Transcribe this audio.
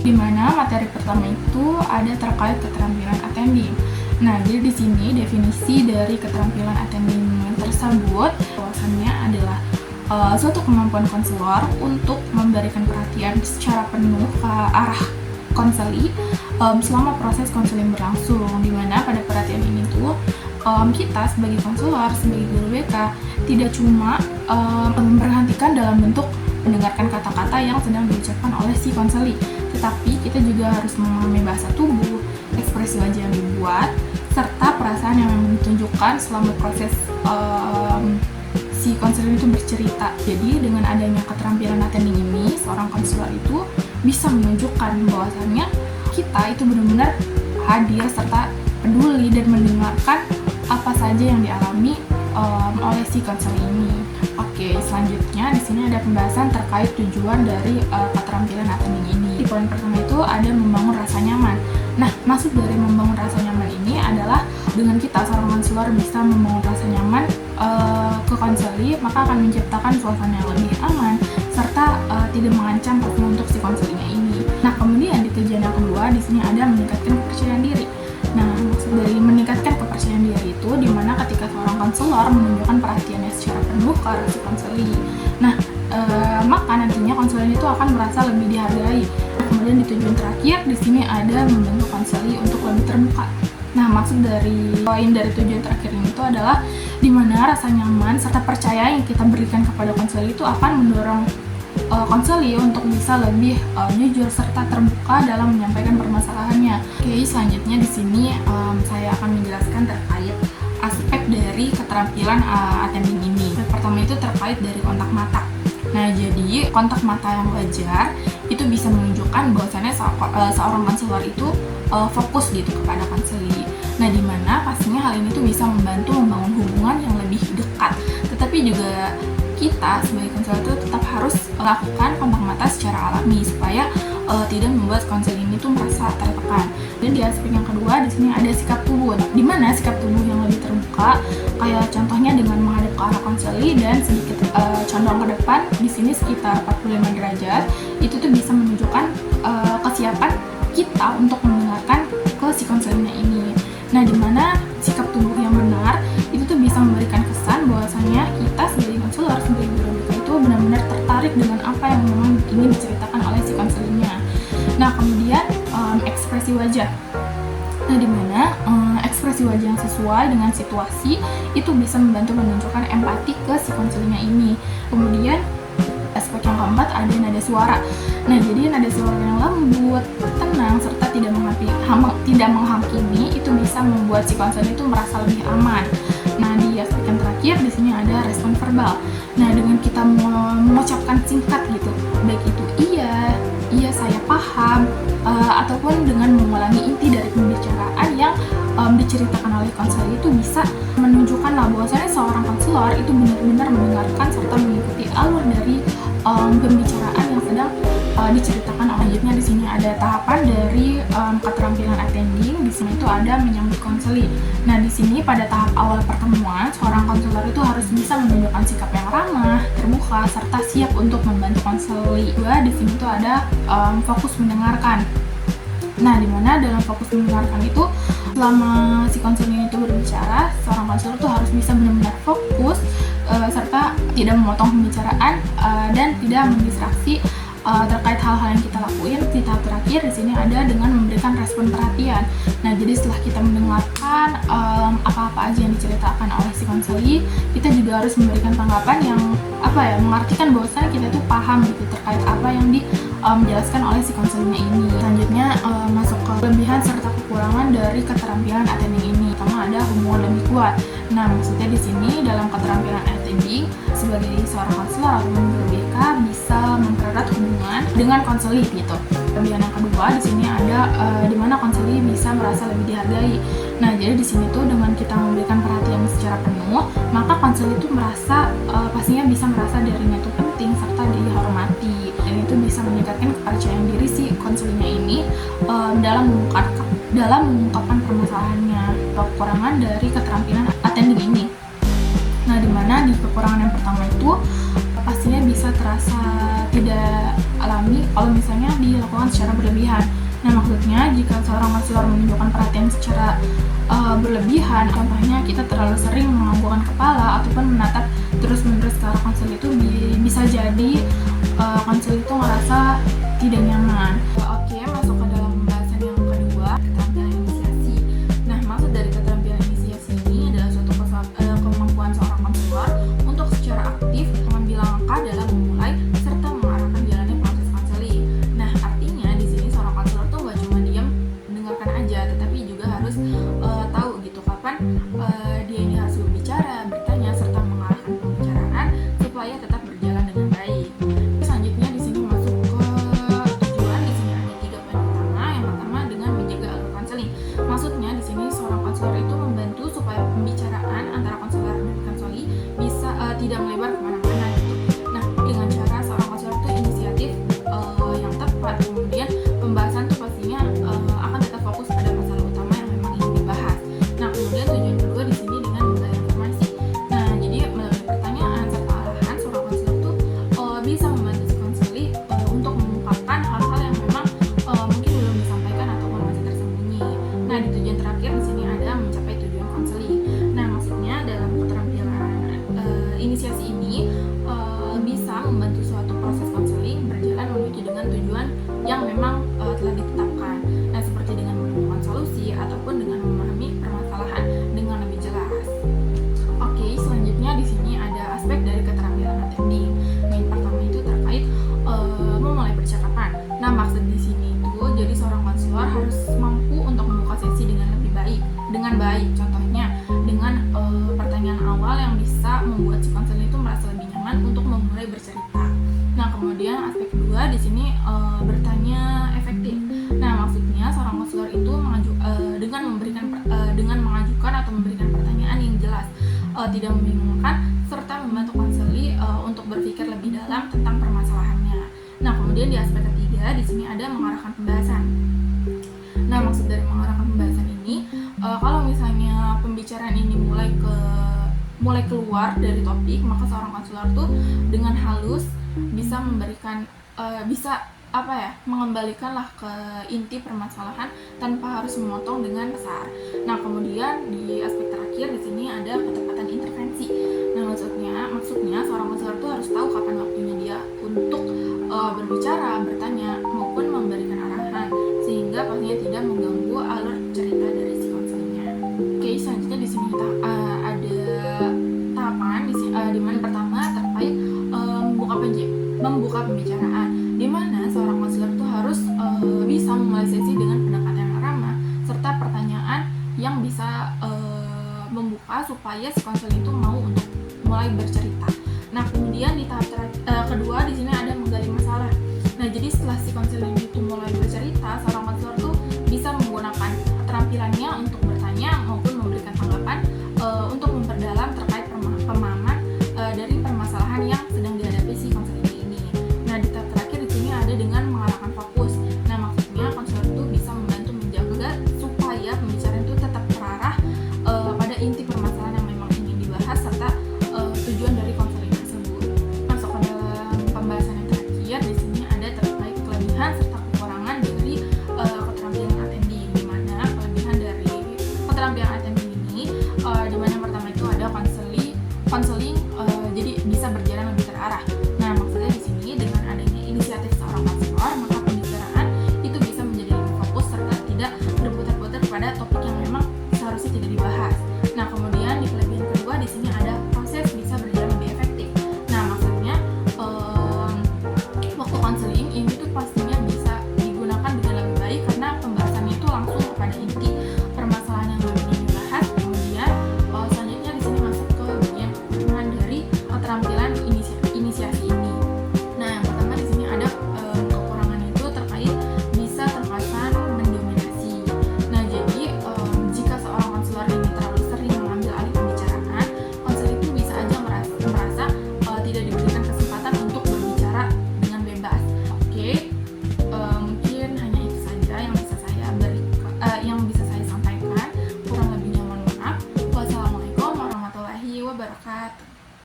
Di mana materi pertama itu ada terkait keterampilan attending. Nah, jadi di sini definisi dari keterampilan attending tersebut bahwasannya adalah suatu kemampuan konselor untuk memberikan perhatian secara penuh ke arah konseli selama proses konseling berlangsung, di mana pada perhatian ini tuh kita sebagai konselor, sebagai guru BK tidak cuma memperhatikan dalam bentuk mendengarkan kata-kata yang sedang diucapkan oleh si konseli, tetapi kita juga harus memahami bahasa tubuh, ekspresi wajah yang dibuat, serta perasaan yang ditunjukkan selama proses si konselor itu bercerita. Jadi dengan adanya keterampilan attending ini, seorang konselor itu bisa menunjukkan bahwasannya kita itu benar-benar hadir serta peduli dan mendengarkan apa saja yang dialami oleh si konselor ini. Oke, selanjutnya di sini ada pembahasan terkait tujuan dari keterampilan attending ini. Di poin pertama itu ada membangun rasa nyaman. Nah, maksud dari membangun rasa nyaman ini adalah dengan kita seorang konselor bisa membangun rasa nyaman ke konseli, maka akan menciptakan suasana yang lebih aman serta tidak mengancam untuk si konselinya ini. Nah, kemudian di tujuan yang kedua di sini ada meningkatkan kepercayaan diri. Nah, maksud dari meningkatkan kepercayaan diri itu dimana ketika seorang konselor menunjukkan perhatiannya secara penuh ke arah si konseli. Nah, maka nantinya konselor itu akan merasa lebih dihargai. Kemudian di tujuan terakhir di sini ada membantu konseli untuk lebih terbuka. Nah, maksud dari poin dari tujuan terakhir ini itu adalah di mana rasa nyaman serta percaya yang kita berikan kepada konseli itu akan mendorong konseli untuk bisa lebih jujur serta terbuka dalam menyampaikan permasalahannya. Oke, selanjutnya di sini saya akan menjelaskan terkait aspek dari keterampilan attending ini. Yang pertama itu terkait dari kontak mata. Nah, jadi kontak mata yang wajar itu bisa menunjukkan bahwasannya seorang konselor itu fokus gitu kepada konseli. Nah, di mana pastinya hal ini tuh bisa membantu membangun hubungan yang lebih dekat. Tetapi juga kita sebagai konselor itu tetap harus melakukan kontak mata secara alami supaya tidak membuat konseli ini tuh merasa tertekan. Dan di aspek yang kedua di sini ada sikap tubuh. Di mana sikap tubuh yang lebih terbuka, kayak contohnya dengan menghadap ke arah konseli dan sedikit condong ke depan, di sini sekitar 45 derajat, itu tuh bisa menunjukkan kesiapan kita untuk mendengarkan ke si konselinya ini. Nah, di mana sikap tubuh yang benar itu tuh bisa memberikan kesan bahwasanya kita sebagai konselor, sebagai guru BK itu benar-benar tertarik dengan apa yang memang ingin diceritakan oleh si konselinya. Nah, kemudian ekspresi wajah. Nah, di mana ekspresi wajah yang sesuai dengan situasi itu bisa membantu menunjukkan empati ke si konselinya ini. Kemudian aspek yang keempat ada nada suara. Nah, jadi nada suara yang lembut, tenang, serta tidak menghakimi itu bisa membuat si konselor itu merasa lebih aman. Nah, di aspek yang terakhir di sini ada respon verbal. Nah, dengan kita mengucapkan singkat gitu, baik itu iya saya paham, ataupun dengan mengulangi inti dari pembicaraan yang diceritakan oleh konselor itu bisa menunjukkan bahwasanya seorang konselor itu benar-benar mendengarkan serta mengikuti alur dari pembicaraan yang sedang diceritakan. Selanjutnya di sini ada tahapan dari keterampilan attending. Di sini itu ada menyambut konseli. Nah, di sini pada tahap awal pertemuan, seorang konselor itu harus bisa menunjukkan sikap yang ramah, terbuka, serta siap untuk membantu konseli. Di sini itu ada fokus mendengarkan. Nah, di mana dalam fokus mendengarkan itu selama si konselor itu berbicara, seorang konselor itu harus bisa benar-benar fokus serta tidak memotong pembicaraan dan tidak mendistraksi terkait hal-hal yang kita lakuin. Di tahap terakhir di sini ada dengan memberikan respon perhatian. Nah, jadi setelah kita mendengarkan apa-apa aja yang diceritakan oleh si konseli, kita juga harus memberikan tanggapan yang mengartikan bahwasanya kita itu paham gitu terkait apa yang dijelaskan oleh si konselinya ini. Selanjutnya masuk ke kelebihan serta kekurangan dari keterampilan attending ini. Pertama ada hubungan lebih kuat. Nah, maksudnya di sini dalam keterampilan attending sebagai seorang konselor atau guru BK bisa mempererat hubungan dengan konseli gitu. Kelebihan yang kedua di sini ada di mana konseli bisa merasa lebih dihargai. Nah, jadi di sini tuh dengan kita memberikan perhatian secara penuh, maka konseli itu merasa pastinya bisa merasa dirinya itu penting serta dihormati. Dan itu bisa meningkatkan kepercayaan diri si konselinya ini dalam mengungkapkan permasalahannya. Kekurangan dari keterampilan attending ini. Nah, dimana di kekurangan yang pertama itu pastinya bisa terasa tidak alami kalau misalnya dilakukan secara berlebihan. Nah, maksudnya jika seorang konselor menunjukkan perhatian secara berlebihan, contohnya kita terlalu sering menganggukkan kepala ataupun menatap terus-menerus ke arah konselor, itu bisa jadi konselor itu merasa tidak nyaman. Oke, masuk ke dalam pembahasan yang kedua, keterampilan inisiasi. Nah, maksud dari keterampilan inisiasi ini adalah suatu kemampuan seorang konselor untuk secara aktif mengambil langkah dalam memulai serta mengarahkan jalannya proses konseling. Nah, artinya di sini seorang konselor tuh gak cuma diam mendengarkan aja, tetapi juga harus tahu gitu kapan dia ini harus berbicara, bertanya, serta mengarahkan pembicaraan supaya tetap berjalan dengan baik. Selanjutnya di sini masuk ke tujuan. Di sini ada 3 poin utama. Yang pertama dengan menjaga alur konseling. Maksudnya di sini seorang konselor itu membantu supaya pembicaraan antara konselor dan konseli bisa tidak melebar kemana-mana gitu. Nah, dengan cara seorang konselor itu inisiatif yang tepat, kemudian pembahasan tuh pastinya akan tetap fokus pada masalah utama yang memang ingin dibahas. Nah, kemudian tujuan kedua di sini dengan menggali informasi. Nah, jadi melalui pertanyaan serta arahan, seorang konselor tuh bisa membantu si konseli untuk mengungkapkan hal-hal yang memang mungkin belum disampaikan ataupun masih tersembunyi. Nah, di tujuan terakhir di sini ada mencapai tujuan konseli. Nah, maksudnya dalam keterampilan inisiasi ini bisa membantu suatu proses konseling berjalan menuju dengan tujuan yang memang telah ditetapkan. Nah, seperti dengan menemukan solusi ataupun dengan memahami permasalahan dengan lebih jelas. Oke, selanjutnya di sini ada aspek dari keterampilan attending. Yang pertama itu terkait memulai percakapan. Nah, maksud di sini itu jadi seorang konselor harus mampu untuk membuka sesi dengan lebih baik, dengan baik. Contohnya dengan pertanyaan awal yang bisa membuat si konselor itu merasa lebih nyaman untuk memulai bercerita. Nah, kemudian aspek kedua di sini bertanya efektif. Nah, maksudnya seorang konselor itu dengan mengajukan atau memberikan pertanyaan yang jelas, tidak membingungkan, serta membantu konseli untuk berpikir lebih dalam tentang permasalahannya. Nah, kemudian di aspek ketiga di sini ada mengarahkan pembahasan. Nah, maksud dari mengarahkan pembahasan ini, kalau misalnya pembicaraan ini mulai keluar dari topik, maka seorang konselor tuh dengan halus bisa memberikan mengembalikanlah ke inti permasalahan tanpa harus memotong dengan besar. Nah, kemudian di aspek terakhir di sini ada ketepatan intervensi. Nah, maksudnya seorang konselor tuh harus tahu kapan waktunya dia untuk berbicara, bertanya maupun memberikan arahan sehingga pastinya tidak mengganggu alur cerita dari si konselingnya. Oke, selanjutnya di sini ada tahapan di mana pertama terkait membuka pembicaraan, di mana seorang konselor itu harus bisa memulai sesi dengan pendekatan yang ramah serta pertanyaan yang bisa membuka supaya si konselor itu mau untuk mulai bercerita. Nah, kemudian di tahap kedua di sini ada menggali masalah. Nah, jadi setelah si konselor itu mulai bercerita, seorang konselor tuh bisa menggunakan keterampilannya untuk bertanya maupun memberikan tanggapan untuk memperdalam terkait pemahaman dari permasalahan yang sedang dihadapi si konselor ini. Nah, di tahap terakhir di sini ada dengan mengarahkan fokus. Nah, maksudnya konselor itu bisa membantu menjaga supaya pembicaraan itu tetap terarah pada inti permasalahan yang memang ingin dibahas serta tujuan dari konseling tersebut. Masuk ke dalam pembahasan yang terakhir di sini ada terkait kelebihan serta kekurangan dari keterampilan attending. Di mana kelebihan dari keterampilan attending ini di mana pertama itu ada konseling jadi bisa berjalan